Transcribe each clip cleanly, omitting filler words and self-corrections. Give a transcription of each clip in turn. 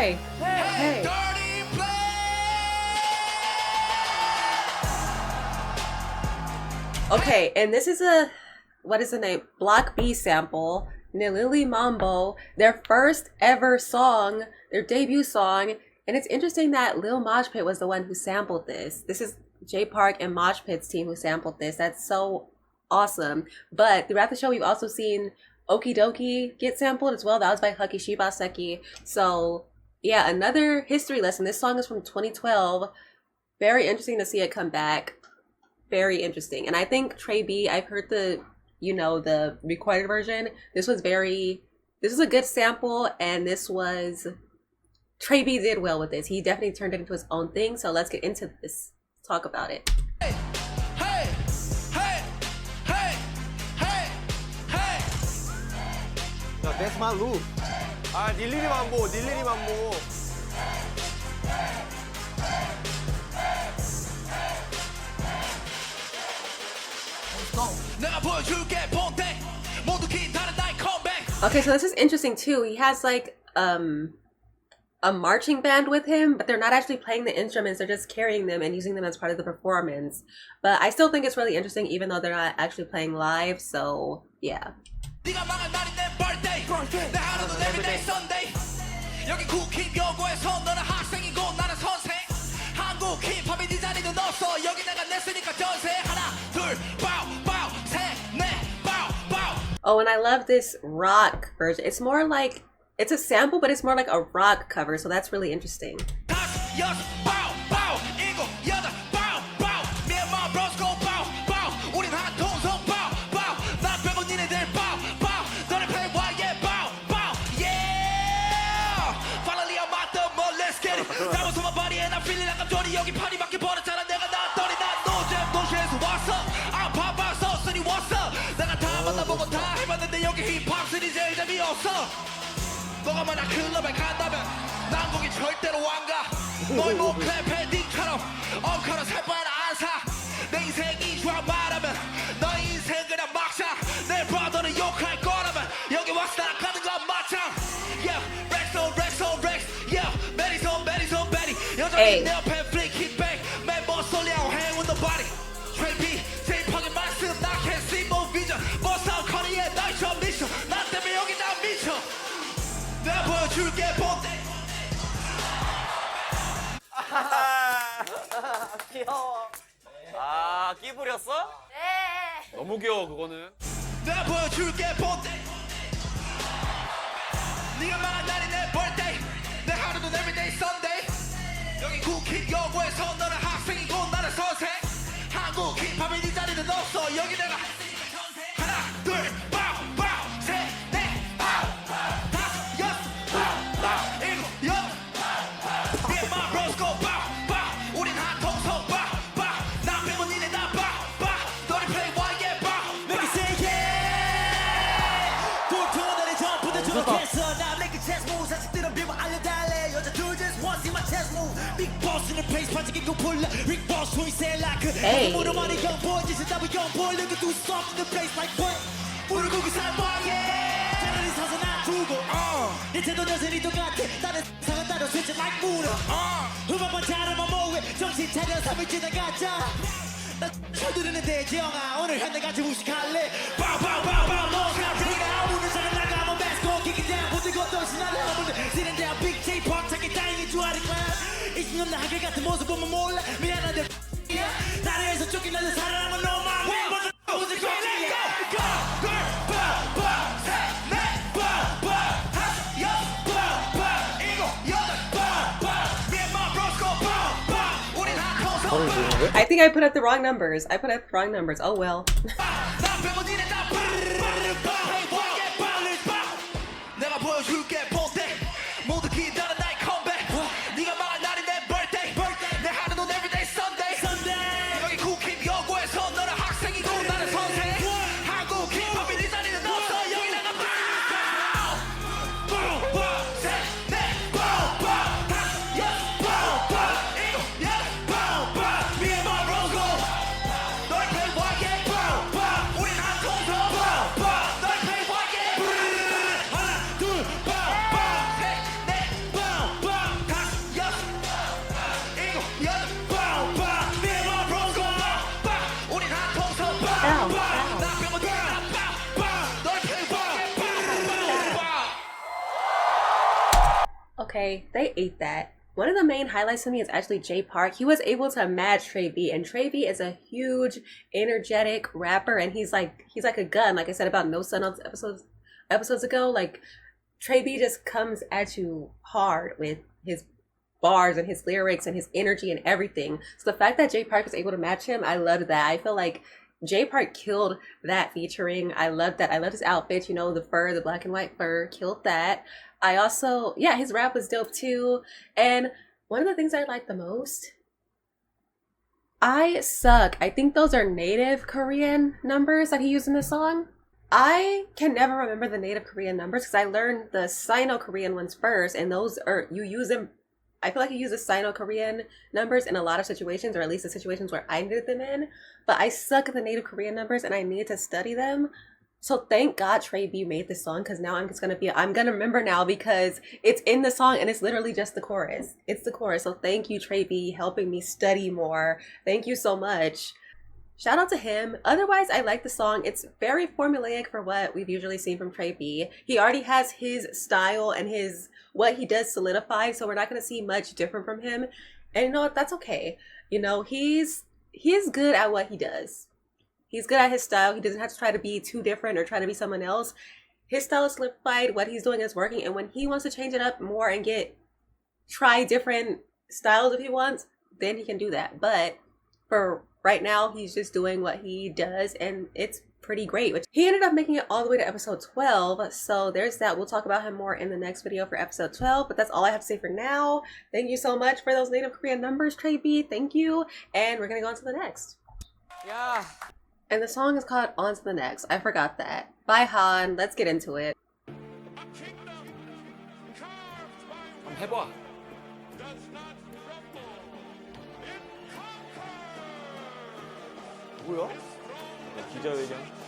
hey, hey. Okay, and this is a, what is the name? Block B sample, Nilili Mambo, their first ever song, their debut song. And it's interesting that Lil Mosh Pit was the one who sampled this. This is Jay Park and Mosh Pit's team who sampled this. That's so awesome. But throughout the show, we've also seen Okie Dokie get sampled as well. That was by Haki Shibaseki. So yeah, another history lesson. This song is from 2012. Very interesting to see it come back. Very interesting. And I think Trey B, I've heard the, you know, the recorded version. This was a good sample, and this was, Trey B did well with this. He definitely turned it into his own thing. So let's get into this. Talk about it. Hey, hey, hey, hey, hey, hey. 야, that's my look. 아, 닐리리 만보, 닐리리 만보. Okay, so this is interesting too. He has like a marching band with him, but they're not actually playing the instruments. They're just carrying them and using them as part of the performance. But I still think it's really interesting, even though they're not actually playing live. So yeah. Oh, and I love this rock version. It's more like, it's a sample, but it's more like a rock cover, so that's really interesting. 너가 만약 클럽에 간다면 난 거기 절대로 안 가. 너의 목에 패딩처럼 엉커러 살 바에는 안 사. 내 인생이 좋아 말하면 너의 인생 그냥 막상. 내 브라더는 욕할 거라면 여기 와서 나가는 건 마찬. Yeah, Rex on Rex on Rex. Yeah, Betty's on Betty's on Betty. 여전히 내 옆에 flick it back. 멤버 솔리하고 hang with nobody. Trey B, Jay Park의 말씀 나 can't see more vision. 뭐 싸움 커리에 날 좀 미쳐. 나 때문에 여기 나 미쳐. 내가 보여줄게 본데. 귀여워. 아, 끼 부렸어? 네. 너무 귀여워, 그거는. 내가 보여줄게 본데. 네가 말한 날이 내 birthday. 내 하루는 everyday Sunday. 여기 국힙 여고에서 너는 학생이고 나는 선생. 한국 힙합이 네 자리는 없어. 여기 내가 하나, 둘, 바우, 바우, 셋, 넷, 바우, 다섯, 여섯, 바우, 일곱, 여덟. Me and my bros go 바우, 바우. 우린 한 통성 바우, 바우. 나 빼고 니네 다 바우, 바우. 너네 play why yeah 바우. Make it say yeah. 돌풍어들의 점프들 주목했어. 나 make it chest move. 자식들은 비워 알려달래. 여자 둘 just want see my chest move. Big boss in the place 반짝이 고 불러. Big boss swing say like Hey. 무릎 아래 young boy 짓을 잡아 young boy. Look at do something in the place like what? 무릎 꿇고 살봐 yeah. 차라리 서서 놔두고 내 태도 여전히 똑같아. 다른 상은 따로 switch like 무릎 음악만 잘하면 뭐해. 정신 차려 3일 지나가자. 나 쳐들이는 대지영아. 오늘 현대같이 무식할래. 바우바우바우바우 너 그냥 bring it out. 오늘 사람 나가면 let's go kick it down. 모든 것도 신나는 하모니 sitting down big J Park 자기 다행인 줄 알까. 20년 나 한결 같은 모습 보면 몰라. 미안한데 나라에서 쫓겨나는 사람은 너만 왜 먼저 오직 go go girl 바 셋넷 바 다섯 여섯 바 일곱 여덟 바 Me and my bros go 바 우린 한 통성 I think I put up the wrong numbers. I put up the wrong numbers. Oh well. 나 빼고 니네 다 내가 보여줄게 본데 모두 기다려 나의 컴백. 네가 말한 날이 내 birthday. 내 하루는 everyday Sunday. 여기 국힙 여고에서 너는 학생이고 나는 선생. 한국 힙합이 네 자리는 없어. 여기 내가 바우 셋넷 바우 다섯 여섯 일곱 여덟 Me and my bros go. 너희 play why yeah 바우 우린 한 통성 너희 Okay, they ate that. One of the main highlights to me is actually Jay Park. He was able to match Trey B, and Trey B is a huge, energetic rapper, and he's like a gun. Like I said about No Sun on episodes ago, like Trey B just comes at you hard with his bars and his lyrics and his energy and everything. So the fact that Jay Park was able to match him, I loved that. I feel like Jay Park killed that featuring. I loved that. I loved his outfit, you know, the fur, the black and white fur, killed that. I also, yeah, his rap was dope too. And one of the things I like the most, I suck. I think those are native Korean numbers that he used in the song. I can never remember the native Korean numbers because I learned the Sino-Korean ones first, and those are, you use them, I feel like you use the Sino-Korean numbers in a lot of situations, or at least the situations where I needed them in, but I suck at the native Korean numbers and I need to study them. So thank God Trey B made this song, because now I'm gonna remember now because it's in the song and it's literally just the chorus. It's the chorus. So thank you, Trey B, helping me study more. Thank you so much. Shout out to him. Otherwise, I like the song. It's very formulaic for what we've usually seen from Trey B. He already has his style and what he does solidified, so we're not gonna see much different from him. And you know what? That's okay. You know, he's good at what he does. He's good at his style. He doesn't have to try to be too different or try to be someone else. His style is solidified. What he's doing is working. And when he wants to change it up more and try different styles if he wants, then he can do that. But for right now, he's just doing what he does, and it's pretty great. Which he ended up making it all the way to episode 12. So there's that. We'll talk about him more in the next video for episode 12. But that's all I have to say for now. Thank you so much for those native Korean numbers, Trey B. Thank you. And we're going to go on to the next. Yeah. And the song is called On to the Next. I forgot that. By Haon. Let's get into it. 한번 해봐. 뭐야? 기자회견.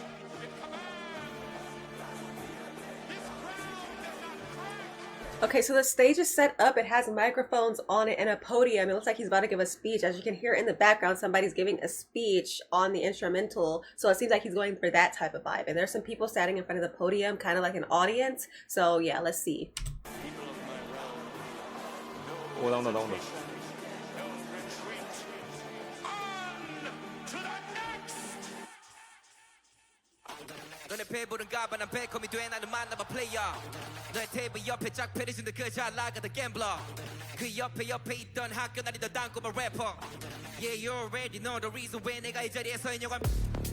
Okay, so the stage is set up. It has microphones on it and a podium. It looks like he's about to give a speech. As you can hear in the background, somebody's giving a speech on the instrumental. So it seems like he's going for that type of vibe. And there's some people standing in front of the podium, kind of like an audience. So yeah, let's see. 오, 나온다. 너네 배부른 가반한 배컴이 돼 나는 만나봐 플레이어 너의 테이블 옆에 쫙 펴려진 그 잘 나가던 갬블러 그 옆에 있던 학교 다니던 땅꼬마 래퍼 Yeah you already know the reason 왜 내가 이 자리에 서 있냐고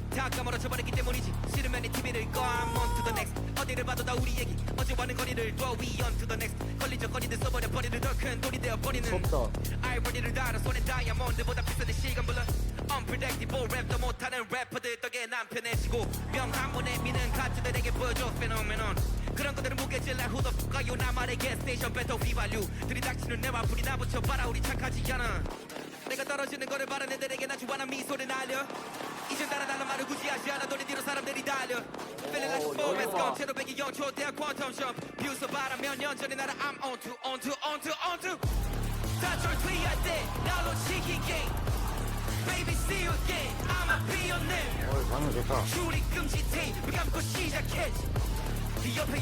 다 까먹어져버렸기 때문이지 싫으면 이 TV를 꺼 I'm on to the next 어디를 봐도 다 우리 얘기 어제와는 거리를 둬 We on to the next 걸리적 거리들 써버려 버리를 더 큰 돌이 되어버리는 아이러니를 달아 손에 다이아몬드보다 비싼 내 시간 불러 Unpredictable 랩도 못하는 래퍼들 덕에 난 편해지고 명한 번에 미는 가짜들에게 보여줘 phenomenon 그런 것들은 무게질라 Who the fuck are you 나만의 gas station better 휘발유 들이닥치는 내 와플이 나붙여봐라 우리 착하지 않아 내가 떨어지는 거를 바란 애들에게 나 주관한 미소를 날려 이젠 따라달란 말을 굳이 하지 않아 너네 뒤로 사람들이 달려 Feeling like a forest gump 채로 배기 연초 대학 quantum jump 비웃어 봐라 몇 년 전에 나를 I'm on to 다 절퇴할 때 날로 지키게 Baby see you again I'ma be your name 방금 좋다. 줄이 금지 테이프 감고 시작했지 네 옆에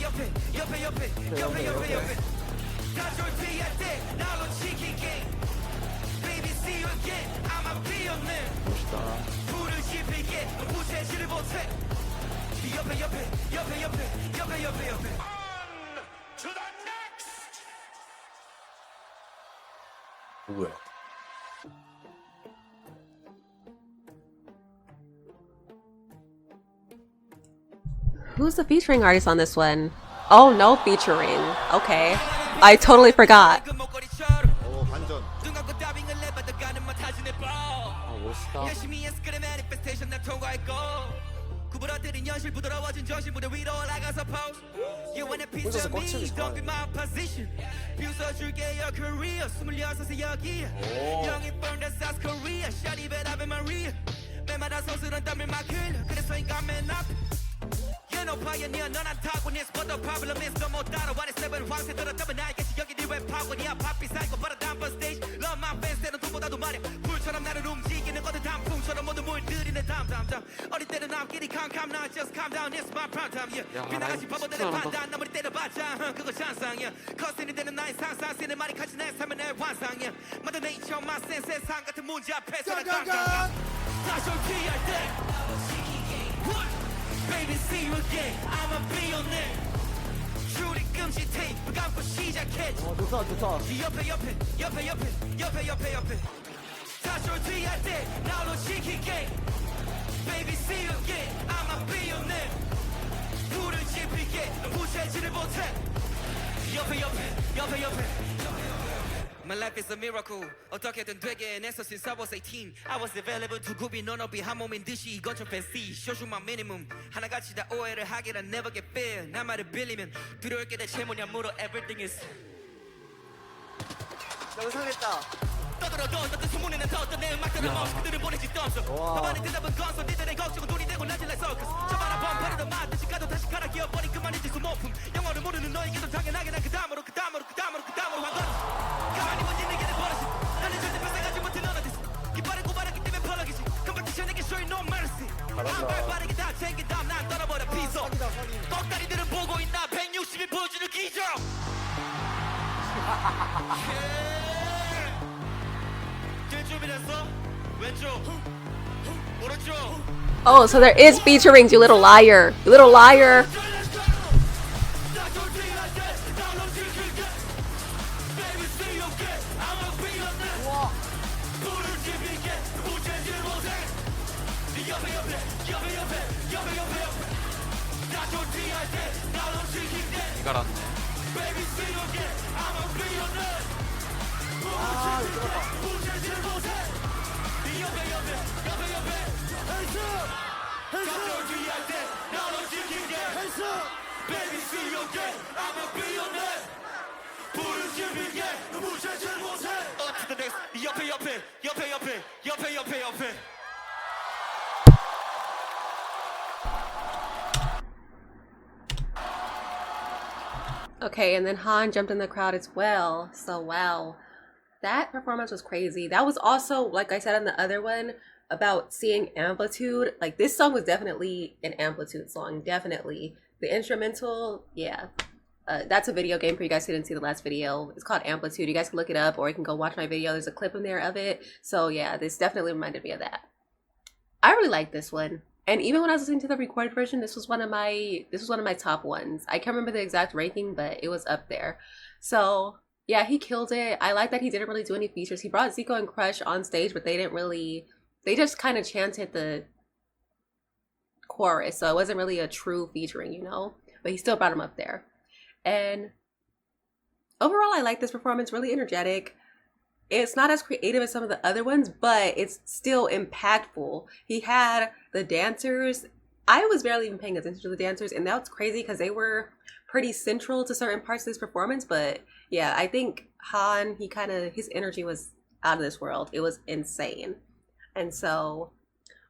다 절퇴할 때 날로 지키게 Baby see you again I'ma be your name 멋있다. 불을 지피게 넌 부채질을 못해 네 옆에 On to the next 누구야? Who's the featuring artist on this one? Oh, no featuring. Okay. I totally forgot. 오, 반전. 아, 멋있다. 열심히 스크린 매니페스테이션 나 통과했고 구부러뜨린 현실 부드러워진 정신 무대 위로 올라가서 pose You want a piece of me, don't be my position 비웃어줄게 your career 26세 여기야 영이 burn the South Korea Shawty bet I've been Maria 매마다 소스런 땀을 막 흘려 그래서 인간맨 앞 You know pioneer 넌 안 타고니스 But the problem is 너 못 따라와 내 스텝은 황새 들었다면 알겠지 여기 네 랩학원이야 팝이 살고 바라 다음 stage Love my fans 때는 돈보다도 말야 불처럼 나를 움직이는 것들 단풍 바보처럼 모두 물들이네 다음 어릴 때는 남끼리 calm now just calm down it's my prime time yeah 빗나가시 바보들의 판단 아무리 때려봤자 그거 잔상이야 커스팅이 되는 나의 상상 시네마틱하지 내 삶의 내 환상이야 모든 네이처만 센 세상 같은 문제 앞에서 난 깡깡깡 다시 올 피할 때 Baby see you again I'm a billionaire 줄이 금지 테이프 감고 시작해 좋다 좋다. 옆에 다시 올 뒤할 때 나로 지키게 Baby see you again I'm a billionaire 불을 지피게 넌 무시하지를 못해 옆에 My life is a miracle 어떻게든 되게 해냈어 since I was 18 I was available 두 굽이 너너비 한 몸인 듯이 이건 좀 fancy Show you my minimum 하나같이 다 오해를 하길 I never get fair 나 말을 빌리면 두려울 게 대체 뭐냐 물어 Everything is 너무 상했다. 떠들어도 어떤 소문에는 더 어떤 내 음악들은 멈춰 그들은 보내지 덤서 너만의 대답은 건서 니들의 걱정은 돈이 되고 나질 like circus 저만한 범퍼리도 맞듯이 가도 다시 갈아 끼어버린 그만이지 소모품 영어를 모르는 너에게도 당연하게 난 그 다음으로 한 건 가만히 못 있는 게 내 버릇이 나는 절대 발생하지 못해 none of this 이빨을 고발했기 때문에 펄럭이지 컴퓨티션에게 show you no mercy 한발 빠르게 다 챙긴 다음 난 떠나버려 비서 꺽다리들은 보고 있나 160이 보여주는 기적 Oh, so there is featuring You Little Liar. You Little Liar. 이갈았네. 옆에 Okay, and then Han jumped in the crowd as well. So wow, that performance was crazy. That was also, like I said on the other one, about seeing amplitude. Like, this song was definitely an amplitude song, definitely. The instrumental, yeah. That's a video game for you guys who didn't see the last video. It's called Amplitude. You guys can look it up, or you can go watch my video. There's a clip in there of it. So yeah, this definitely reminded me of that. I really like this one. And even when I was listening to the recorded version, this was one of my top ones. I can't remember the exact ranking, but it was up there. So yeah, he killed it. I like that he didn't really do any features. He brought Zico and Crush on stage, but they just kind of chanted the chorus. So it wasn't really a true featuring, you know, but he still brought him up there. And overall, I like this performance, really energetic. It's not as creative as some of the other ones, but it's still impactful. He had the dancers. I was barely even paying attention to the dancers, and that's crazy because they were pretty central to certain parts of this performance. But yeah, I think Han, his energy was out of this world. It was insane. And so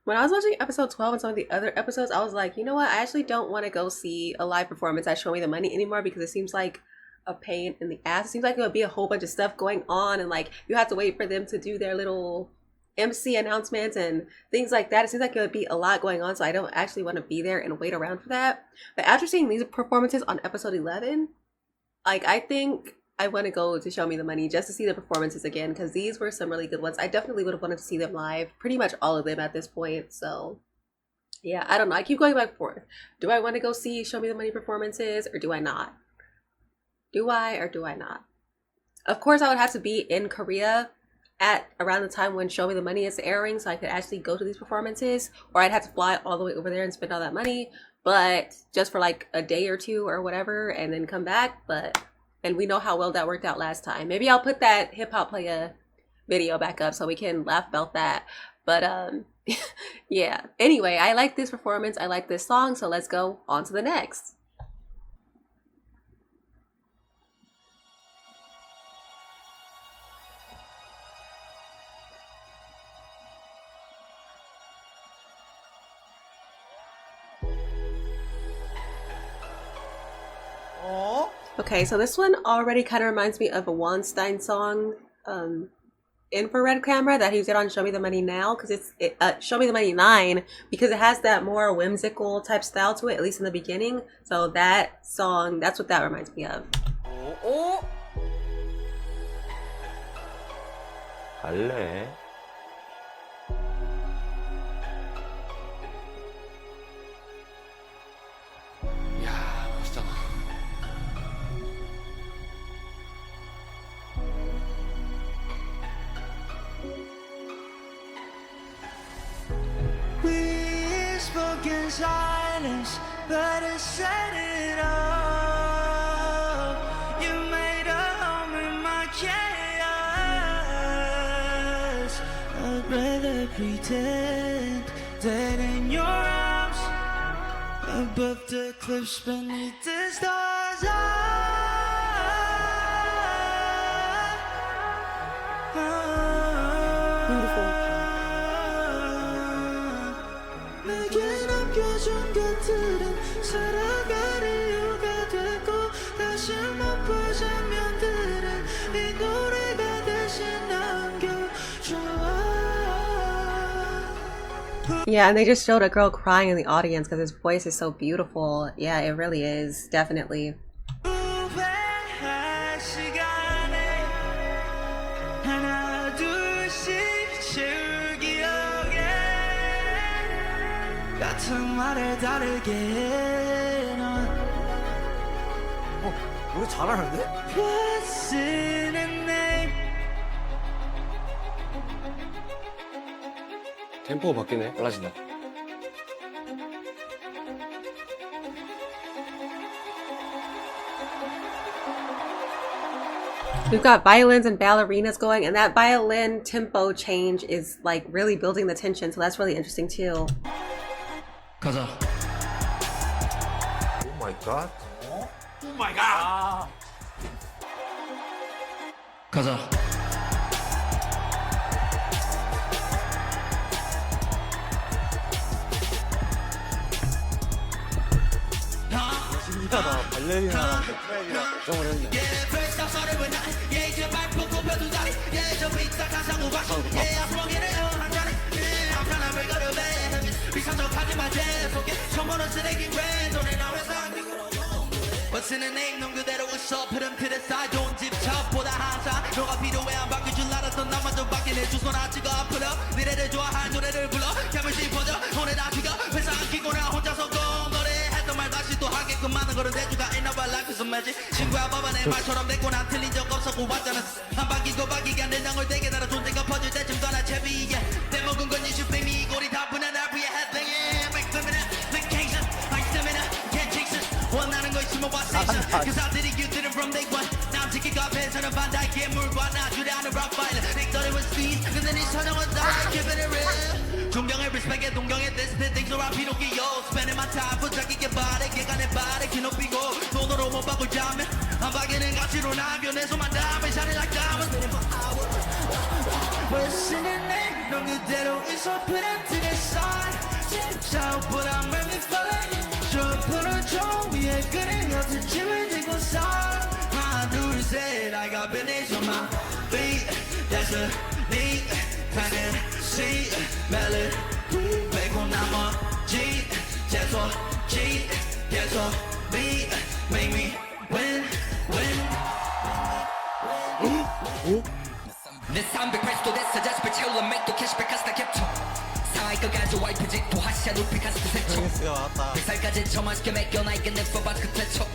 when I was watching episode 12 and some of the other episodes, I was like, you know what? I actually don't want to go see a live performance at Show Me the Money anymore because it seems like a pain in the ass. It seems like it would be a whole bunch of stuff going on, and like you have to wait for them to do their little MC announcements and things like that. It seems like it would be a lot going on, so I don't actually want to be there and wait around for that. But after seeing these performances on episode 11, like, I think I want to go to Show Me the Money just to see the performances again, because these were some really good ones. I definitely would have wanted to see them live, pretty much all of them at this point. So yeah, I don't know. I keep going back and forth. Do I want to go see Show Me the Money performances, or do I not? Do I or do I not? Of course, I would have to be in Korea at around the time when Show Me the Money is airing, so I could actually go to these performances, or I'd have to fly all the way over there and spend all that money, but just for like a day or two or whatever, and then come back. And we know how well that worked out last time. Maybe I'll put that hip-hop playa video back up so we can laugh about that. But yeah, anyway, I like this performance, I like this song, so let's go on to the next. Okay, so this one already kind of reminds me of a Weinstein song. infrared camera that he did on Show Me the Money Now, because it's Show Me the Money 9, because it has that more whimsical type style to it, at least in the beginning. So that song, that's what that reminds me of. 오. 달래. 야, 멋있잖아. We spoke in silence, but I said it all. You made a home in my chaos. I'd rather pretend that in your arms, above the cliffs beneath the stars. 내게 남겨준 것들은 살아갈 이유가 되고 다시 못 볼 장면들은 이 노래가 대신 남겨줘. Yeah, and they just showed a girl crying in the audience because his voice is so beautiful. Yeah, it really is, definitely. 후회할 시간에 하나 둘씩 채울 기억에 같은 말을 다르게 넌 노래 잘하는데? What's in a name? 템포가 바뀌네. 빨라진다. We've got violins and ballerinas going, and that violin tempo change is like really building the tension, so that's really interesting too. 가자. 오 마이 갓. 오 마이 갓. 가자. 신기하다. 발레리나 트랙이랑 정을 했네. What's in the name? 넌 그대로 있어. Put him to the side. Don't 집착 보다 항상 너가 필요해 안 바뀔 줄 알았던 나마저 바뀌내 주소나 찍어 Put up 니네들 좋아할 노래를 불러 감을 씹어져 오늘 다 비가 회사 안 끼고 나 혼자서 공거래 했던 말 다시 또 하게끔 많은 거는 대주가 있나 봐 Life is a magic 친구야 봐봐 내 말처럼 됐고 난 틀린 적 없었고 왔잖아 안 바뀌고 바뀌게 안 된다는 걸 되게 나라 존재가 퍼질 때쯤 떠나 채비에 내 먹은 건 20배 미고리 다 분한 날 위해 headbanging Make them in a vacation I stamina can't chase it 원하는 거 있으면 what's station Cause I did it you did it from day one 남 지킬 앞에서는 반달 괴물과 나주려는 rock fighter victory was sweet 근데 네 선영은 다 keeping it real 존경의 respect에 동경의 this things are 피노키요 spending my time 부작이게 바르게 가네 바르게 높이고 돈으로 못 바꿀 자면 안 바뀌는 가치로 남겨 내 손만 닿으면 shining like diamonds What's in the name 넌 그대로 있어 put it to the side 집착보다 make me falling 저 푸른 종 위에 그린 같은 짐을 지고 살 하나 둘 셋 I got business on my feet That's a need fantasy melody 빼고 나머지 재소지 계속 beat make me win 내 380도 됐어 자sp을 채울라 make 또 캐시백 카스타 캡처 상하이까지 와이프지 또 하시아 높이 카스트 세척 가 나왔다. 100살까지 저 맛있게 맡겨놔 이게 내 써봐서 그때 쳐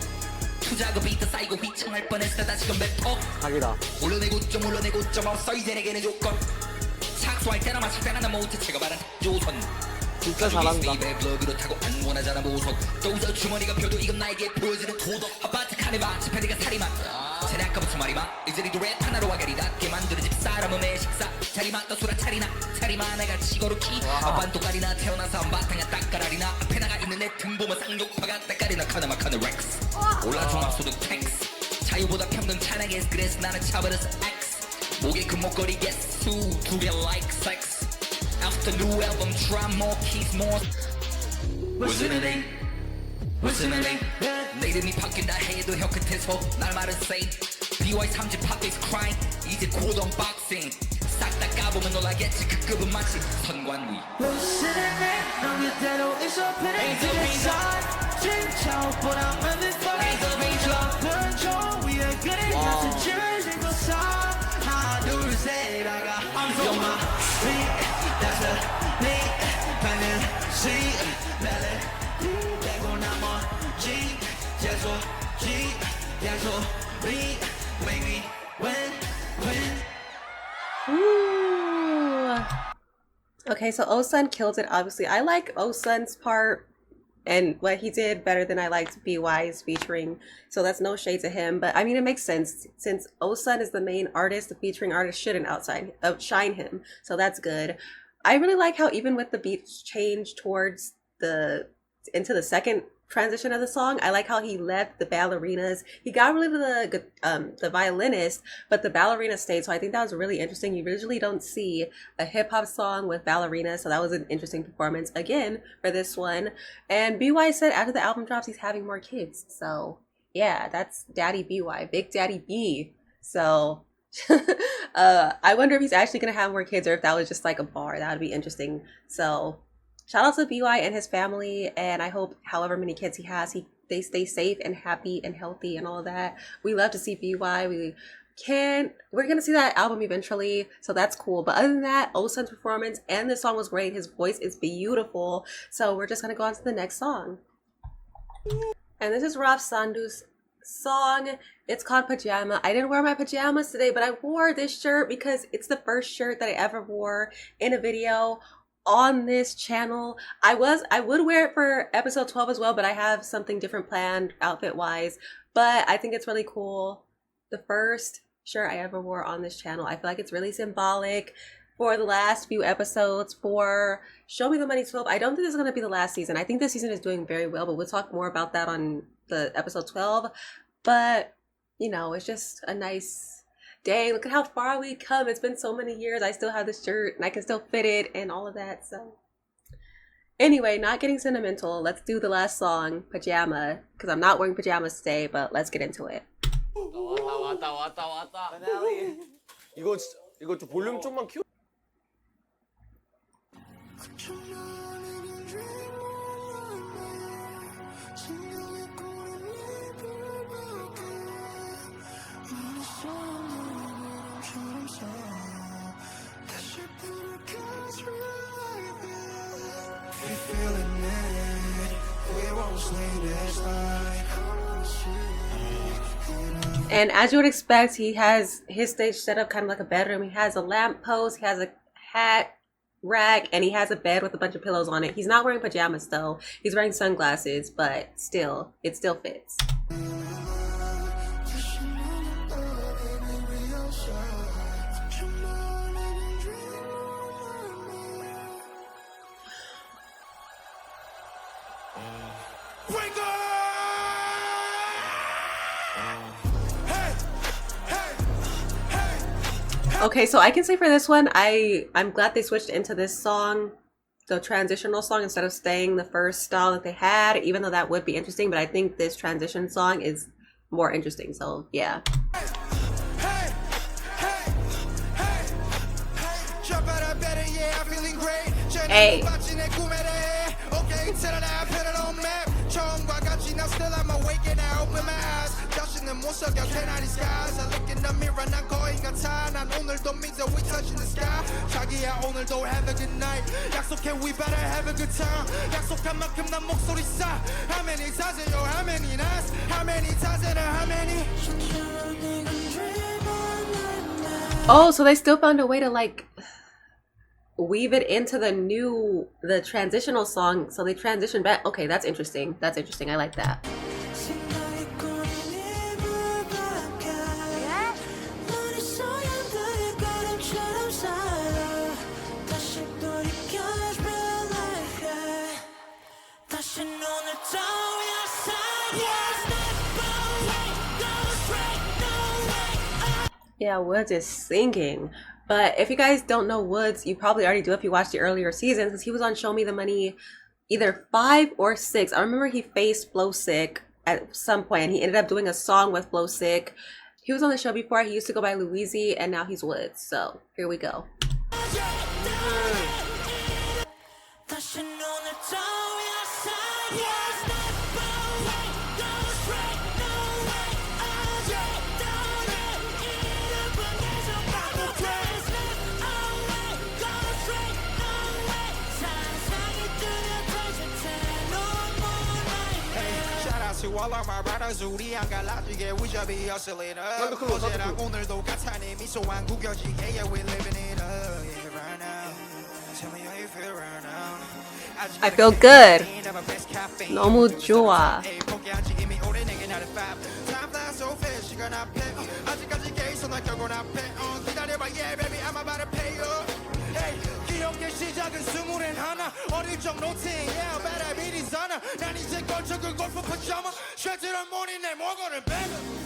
투자금이 더 쌓이고 휘청할 뻔했어 다시금 뱉어 각이다. 올려내고 좀 올려내고 좀 없어 이제 내게는 조건 착수할 때나 마실 때나 나 못해 제가 말한 조선 진짜 잘한다. 입에 블럭으로 타고 안 원하잖아 모선 또저 주머니가 펴도 이건 나에게 보여지는 도덕 아파트 카네바 지폐디가 살이마 쟤네 아까부터 말이마 이제리도 랩 하나로 와가리답게 만드는 집사람은 내 식사 자리마 떠수라 차리나 차리마 내가 치고루키 아빤 또까리나 태어나서 한바탕에 딱까라리나 앞에 나가 있는 내 등 보면 쌍욕파가 딱까리나 카나마 카네 렉스 올라 종합소득 텍스 자유보다 평등 찬양에 그래서 나는 차버려서 X 목에 금목걸이 개수 2개 like sex After new album, try more keys, more. What's in the name? What's in the name? 내 이름이 바뀐다 해도 혀 끝에서 날 말은 say BY 3집 팝 is crying 이제 곧 언박싱 싹 다 까보면 놀라겠지 그 급은 마치 선관 위 넌 그대로 있어 피리피리선 진짜보다 motherfucking 전 위에 그린 나서 줄진 곳서 하나 둘셋 나가 You're my beat that's a beat 반드시 멜로디 되고 나머지 계속 계속 make me win. Ooh. Okay, so Osun killed it, obviously. I like Osun's part and what he did better than I liked BeWhy's featuring. So that's no shade to him. But I mean, it makes sense. Since Osun is the main artist, the featuring artist shouldn't outshine him. So that's good. I really like how even with the beats change towards into the second transition of the song, I like how he left the ballerinas. He got rid of the violinist, but the ballerina stayed. So I think that was really interesting. You usually don't see a hip hop song with ballerinas, so that was an interesting performance again for this one. And BeWhy said after the album drops, he's having more kids. So yeah, that's Daddy BeWhy, Big Daddy B. So I wonder if he's actually gonna have more kids or if that was just like a bar. That would be interesting. So shout out to BeWhy and his family, and I hope however many kids he has, they stay safe and happy and healthy and all of that. We love to see BeWhy. We're gonna see that album eventually, so that's cool. But other than that, Osun's performance and the song was great. His voice is beautiful. So we're just gonna go on to the next song. And this is Sandou's song. It's called Pajama. I didn't wear my pajamas today, but I wore this shirt because it's the first shirt that I ever wore in a video on this channel. I would wear it for episode 12 as well, but I have something different planned outfit wise. But I think it's really cool. The first shirt I ever wore on this channel. I feel like it's really symbolic for the last few episodes for Show Me the Money 12. I don't think this is going to be the last season. I think this season is doing very well, but we'll talk more about that on the episode 12. But you know, it's just a nice day. Look at how far we come. It's been so many years. I still have this shirt and I can still fit it and all of that. So anyway, not getting sentimental, let's do the last song, Pajama, because I'm not wearing pajamas today, but let's get into it. 왔다. 이거 좀 볼륨 좀만 키워. And as you would expect, he has his stage set up kind of like a bedroom. He has a lamp post, he has a hat rack, and he has a bed with a bunch of pillows on it. He's not wearing pajamas though. He's wearing sunglasses, but still, it still fits. Okay, so I can say for this one, I'm glad they switched into this song, the transitional song, instead of staying the first style that they had, even though that would be interesting, but I think this transition song is more interesting, so yeah. Hey. 못 속여 괜한 skies I look in the mirror 난 거의 같아 난 오늘도 means that we touching the sky 자기야 오늘도 have a good night 약속해 we better have a good time 약속한 만큼 난 목소리 싸 How many times and yo how many nights How many times and how many Oh, so they still found a way to like weave it into the transitional song, so they transitioned back. Okay, that's interesting. That's interesting. I like that. Yeah, WOODZ is singing. But if you guys don't know WOODZ, you probably already do if you watched the earlier seasons, because he was on Show Me the Money either 5 or 6. I remember he faced Flow Sick at some point, and he ended up doing a song with Flow Sick. He was on the show before. He used to go by Louise, and now he's WOODZ. So here we go. To all of my riders 우리 안 갈라지게 we shall be hustling up 어제랑 오늘도 같아 내 미소만 구겨지게 yeah we living it up yeah right now tell me how you feel right now I feel good. 너무 좋아. 포기하지 이미 오래 내게 나를 밥 time flies so fast 시간 앞에 아직까지 계속 난 결국 앞에 기다려봐 yeah baby I'm about to pay you hey 기억의 시작은 21 어릴 적 노팅 yeah better be designer 난 이제 걸쳐그 골프 파자마 쉐트런 모니 내 목걸을 빼고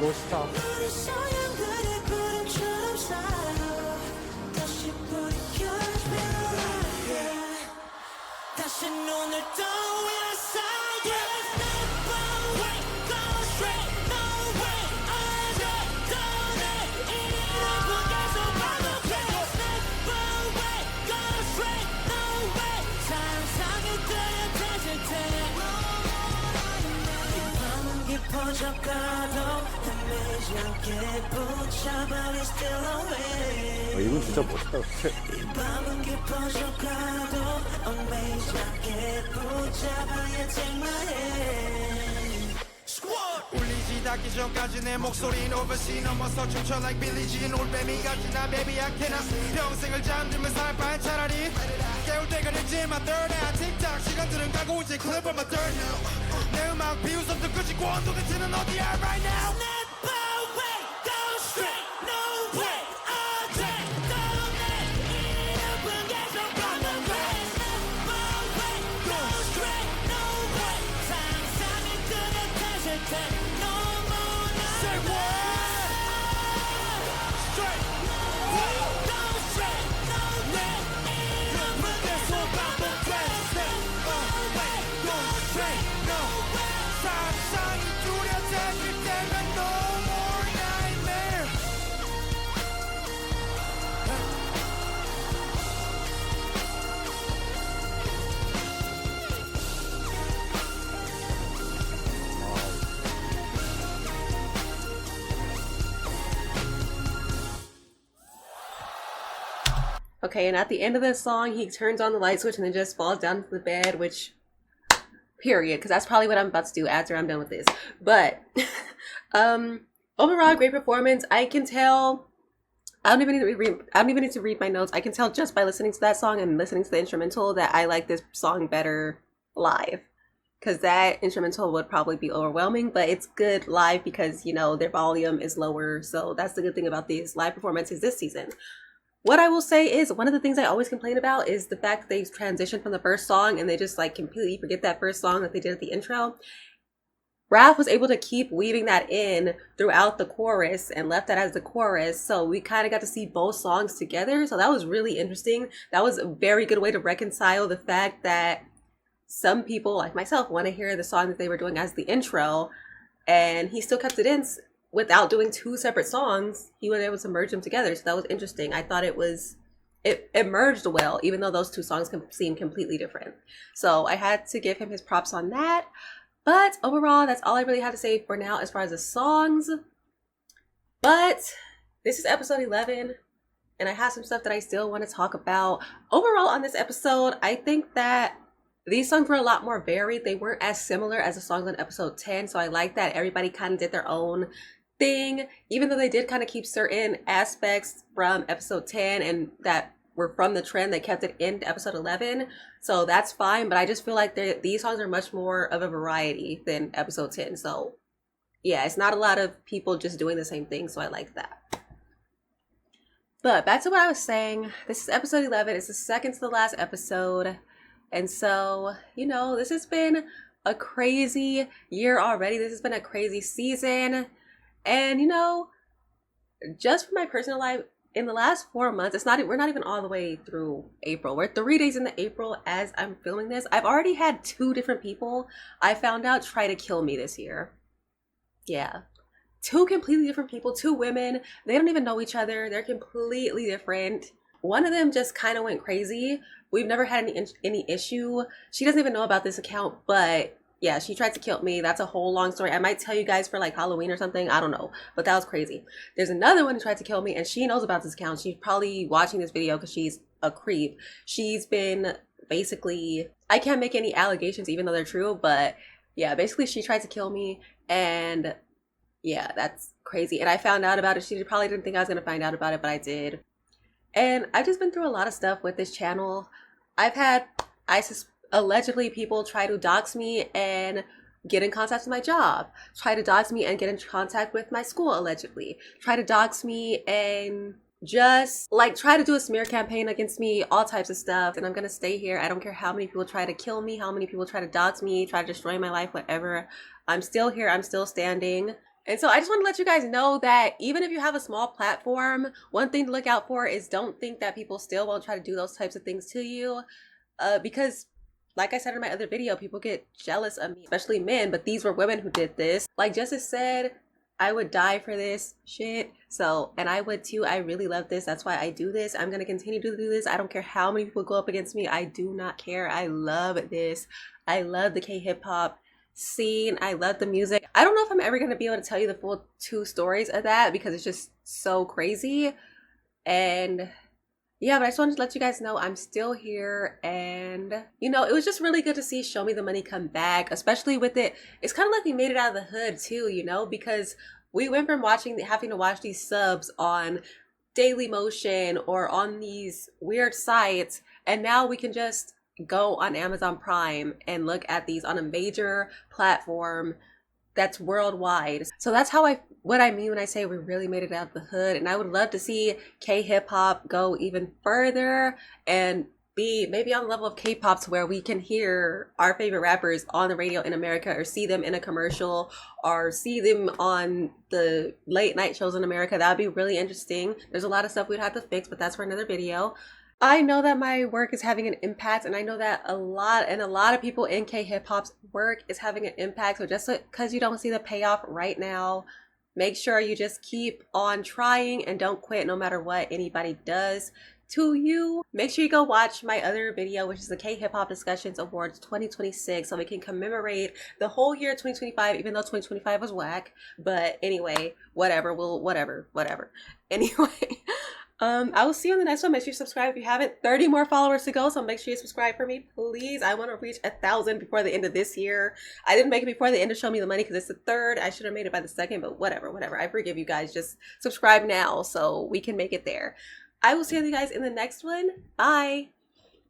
멋있다. 다시 눈을 떠올려 silence never wait go straight no way 어제도내 이런 계속 반복해 never wait go straight no way 상상이 뚜렷해질 때 이 밤은 깊어져가도 헤매지 않게 붙잡아 we still away 이건 진짜 멋있다. 이 밤은 깊어져가도 얽매이지 않게 붙잡아야 take my hand Squad 울리지 닿기 전까지 내 목소리는 oversea 넘어서 춤춰 like Billie Jean 올빼미 같이 나 baby I cannot 평생을 잠들면 살 바엔 차라리 깨울 때가 됐지만 third eye 틱탁 시간들은 가고 이제 clip on my third now 내 음악 비웃음 도 끝이 권도 대체는 어디야 right now Never wait go straight no way Okay, and at the end of this song, he turns on the light switch and then just falls down to the bed, which, period, because that's probably what I'm about to do after I'm done with this. But, overall, great performance. I can tell, I don't even need to read my notes. I can tell just by listening to that song and listening to the instrumental that I like this song better live. Because that instrumental would probably be overwhelming, but it's good live because, you know, their volume is lower. So that's the good thing about these live performances this season. What I will say is one of the things I always complain about is the fact that they transition from the first song and they just like completely forget that first song that they did at the intro. Raph was able to keep weaving that in throughout the chorus and left that as the chorus. So we kind of got to see both songs together. So that was really interesting. That was a very good way to reconcile the fact that some people like myself want to hear the song that they were doing as the intro, and he still kept it in without doing two separate songs. He was able to merge them together. So that was interesting. I thought it merged well, even though those two songs seem completely different. So I had to give him his props on that. But overall, that's all I really had to say for now as far as the songs. But this is episode 11, and I have some stuff that I still want to talk about. Overall on this episode, I think that these songs were a lot more varied. They weren't as similar as the songs on episode 10, so I like that everybody kind of did their own thing, even though they did kind of keep certain aspects from episode 10 and that were from the trend. They kept it in episode 11, so that's fine, but I just feel like these songs are much more of a variety than episode 10. So yeah, it's not a lot of people just doing the same thing, so I like that. But back to what I was saying, this is episode 11. It's the second to the last episode. And so, you know, this has been a crazy year already. This has been a crazy season. And, you know, just for my personal life, in the last 4 months, we're not even all the way through April. We're 3 days into April as I'm filming this. I've already had 2 different people I found out try to kill me this year. Yeah. 2 completely different people, 2 women. They don't even know each other. They're completely different. One of them just kind of went crazy. We've never had any issue. She doesn't even know about this account, but yeah, she tried to kill me. That's a whole long story. I might tell you guys for like Halloween or something. I don't know, but that was crazy. There's another one who tried to kill me, and she knows about this account. She's probably watching this video because she's a creep. She's been basically, I can't make any allegations even though they're true, but yeah, basically she tried to kill me, and yeah, that's crazy. And I found out about it. She probably didn't think I was going to find out about it, but I did. And I've just been through a lot of stuff with this channel. I've had allegedly people try to dox me and get in contact with my job, try to dox me and get in contact with my school, allegedly, try to dox me and just like try to do a smear campaign against me, all types of stuff. And I'm gonna stay here. I don't care how many people try to kill me, how many people try to dox me, try to destroy my life, whatever. I'm still here. I'm still standing. And so I just want to let you guys know that even if you have a small platform, one thing to look out for is don't think that people still won't try to do those types of things to you. Because like I said in my other video, people get jealous of me, especially men, but these were women who did this. Like Justice said, I would die for this shit. So, and I would too. I really love this. That's why I do this. I'm going to continue to do this. I don't care how many people go up against me. I do not care. I love this. I love the K-hip-hop scene. I love the music. I don't know if I'm ever going to be able to tell you the full 2 stories of that because it's just so crazy. And yeah, but I just wanted to let you guys know I'm still here, and you know, it was just really good to see Show Me the Money come back, especially with it. It's kind of like we made it out of the hood too, you know, because we went from having to watch these subs on Daily Motion or on these weird sites, and now we can just go on Amazon Prime and look at these on a major platform that's worldwide. So that's what I mean when I say we really made it out of the hood. And I would love to see K-hip-hop go even further and be maybe on the level of K-pop to where we can hear our favorite rappers on the radio in America, or see them in a commercial, or see them on the late night shows in America. That would be really interesting. There's a lot of stuff we'd have to fix, but that's for another video. I know that my work is having an impact, and I know that a lot of people in K-hip-hop's work is having an impact. So just because you don't see the payoff right now, make sure you just keep on trying and don't quit no matter what anybody does to you. Make sure you go watch my other video, which is the K-hip-hop Discussions Awards 2026, so we can commemorate the whole year 2025, even though 2025 was whack. But anyway, whatever. Anyway. I will see you on the next one. Make sure you subscribe if you haven't. 30 more followers to go, so make sure you subscribe for me, please. I want to reach 1,000 before the end of this year. I didn't make it before the end of Show Me the Money because it's the 3rd. I should have made it by the 2nd, but whatever. I forgive you guys. Just subscribe now so we can make it there. I will see you guys in the next one. Bye.